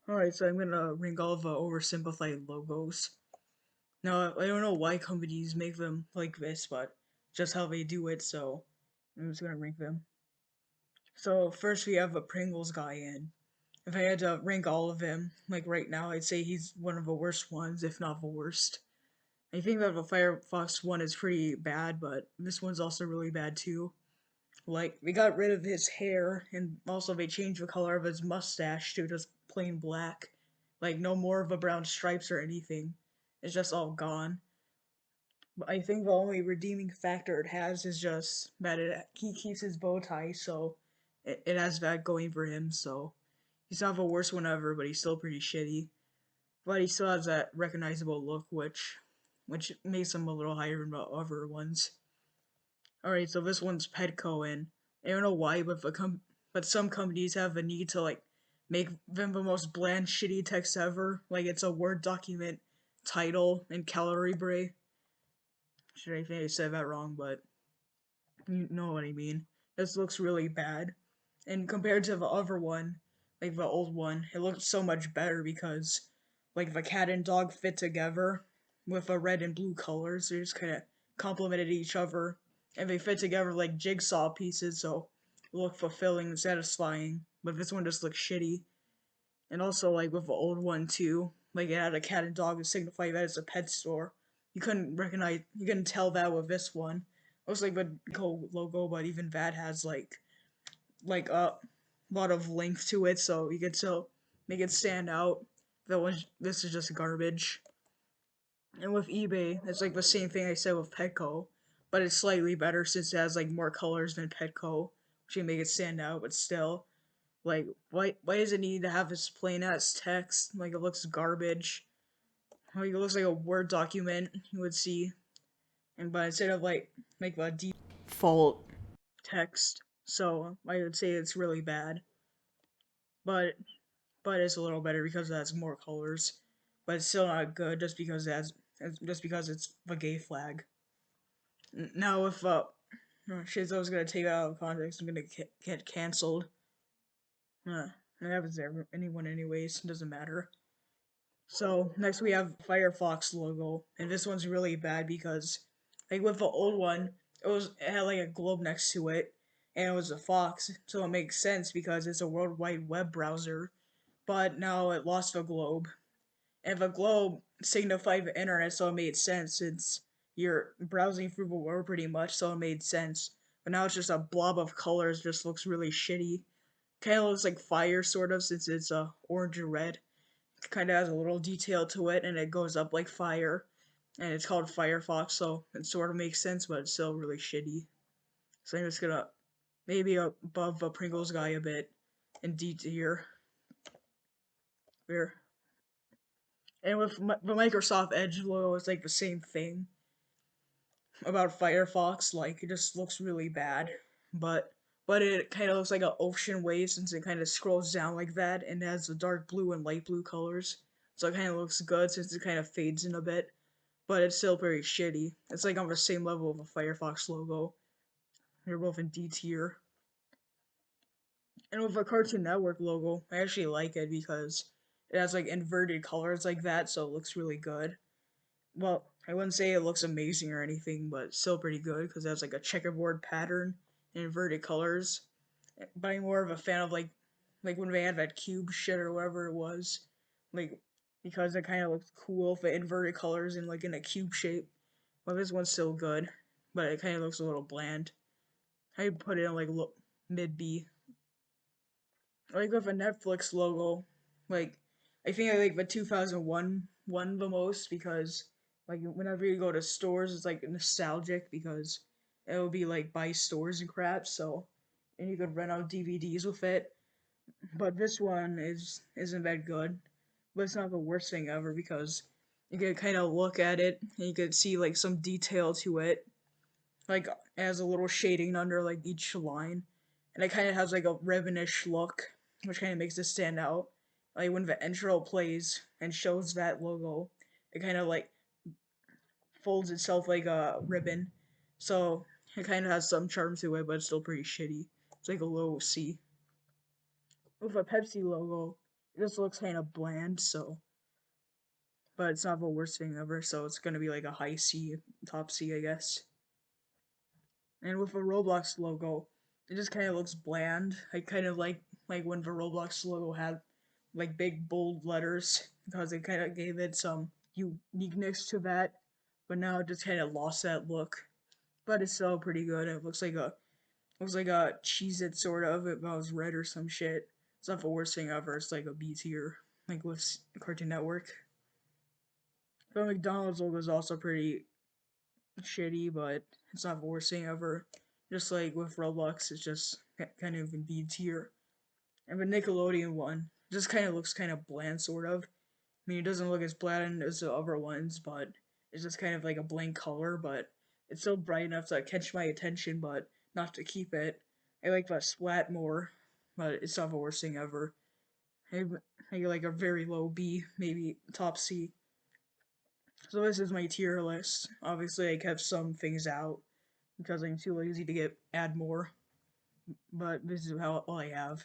Alright, so I'm gonna rank all of the oversimplified logos. Now, I don't know why companies make them like this, but just how they do it, so I'm just gonna rank them. So, first we have a Pringles guy in. If I had to rank all of them, like right now, I'd say he's one of the worst ones, if not the worst. I think that the Firefox one is pretty bad, but this one's also really bad too. Like, we got rid of his hair, and also they changed the color of his mustache to just plain black. Like, no more of the brown stripes or anything. It's just all gone. But I think the only redeeming factor it has is just that he keeps his bow tie, so it has that going for him, so he's not the worst one ever, but he's still pretty shitty. But he still has that recognizable look, which makes him a little higher than the other ones. Alright, so this one's Petco, and I don't know why, but some companies have the need to like make them the most bland, shitty text ever. Like it's a Word document title and calorie break. Should I think I said that wrong, but you know what I mean. This looks really bad. And compared to the other one, like the old one, it looked so much better because like the cat and dog fit together with the red and blue colors. They just kind of complemented each other, and they fit together like jigsaw pieces, so it looked fulfilling and satisfying. But this one just looks shitty. And also like with the old one too, like it had a cat and dog to signify that it's a pet store. You couldn't tell that with this one. It was like the logo, but even that has like a lot of length to it, so you could still make it stand out. This is just garbage. And with eBay, it's like the same thing I said with Petco, but it's slightly better since it has like more colors than Petco, which can make it stand out. But still, like, why does it need to have this plain ass text? Like it looks garbage. Like it looks like a Word document you would see, and but instead of like a default text, so I would say it's really bad. But it's a little better because it has more colors. But it's still not good just because it's the gay flag. Now if oh, shit, I was gonna take it out of context, I'm gonna get canceled. That happens to anyone anyways. Doesn't matter. So next we have Firefox logo, and this one's really bad because, like with the old one, it had like a globe next to it, and it was a fox, so it makes sense because it's a World Wide Web browser. But now it lost the globe, and the globe signified the internet, so it made sense since you're browsing through the world pretty much, so it made sense. But now it's just a blob of colors, just looks really shitty. Kind of looks like fire, sort of, since it's orange or red. Kind of has a little detail to it, and it goes up like fire. And it's called Firefox, so it sort of makes sense, but it's still really shitty. So I'm just gonna maybe above the Pringles guy a bit in D tier. Here. And with the Microsoft Edge logo, it's like the same thing about Firefox. Like it just looks really bad, but it kind of looks like an ocean wave since it kind of scrolls down like that and has the dark blue and light blue colors. So it kind of looks good since it kind of fades in a bit, but it's still very shitty. It's like on the same level of a Firefox logo. They're both in D tier. And with the Cartoon Network logo, I actually like it because it has like inverted colors like that, so it looks really good. Well, I wouldn't say it looks amazing or anything, but still pretty good because it has like a checkerboard pattern and inverted colors. But I'm more of a fan of like when they had that cube shit or whatever it was, like because it kind of looks cool with the inverted colors and like in a cube shape. But this one's still good, but it kind of looks a little bland. I put it in like mid B. Like with a Netflix logo, like I think I like the 2001 one the most because like whenever you go to stores, it's like nostalgic because it will be like by stores and crap. So and you could rent out DVDs with it. But this one isn't that good. But it's not the worst thing ever because you can kind of look at it and you can see like some detail to it, like as a little shading under like each line, and it kind of has like a ribbonish look, which kind of makes it stand out. Like when the intro plays and shows that logo, it kind of like folds itself like a ribbon, so it kind of has some charm to it, but it's still pretty shitty. It's like a low C. with a Pepsi logo, it just looks kind of bland. So, but it's not the worst thing ever. So it's gonna be like a high C, top C, I guess. And with a Roblox logo, it just kind of looks bland. I kind of like when the Roblox logo had like big bold letters because it kind of gave it some uniqueness to that. But now it just kind of lost that look. But it's still pretty good. It looks like a Cheez-It sort of. If it was red or some shit. It's not the worst thing ever. It's like a B tier, like with Cartoon Network. The McDonald's logo is also pretty shitty, but it's not the worst thing ever. Just like with Roblox, it's just kind of in B tier. And the Nickelodeon one just kind of looks kind of bland, sort of. I mean, it doesn't look as bland as the other ones, but it's just kind of like a blank color, but it's still bright enough to catch my attention, but not to keep it. I like the Splat more, but it's not the worst thing ever. I, I like a very low B, maybe top C. So this is my tier list. Obviously, I kept some things out because I'm too lazy to add more, but this is how all I have.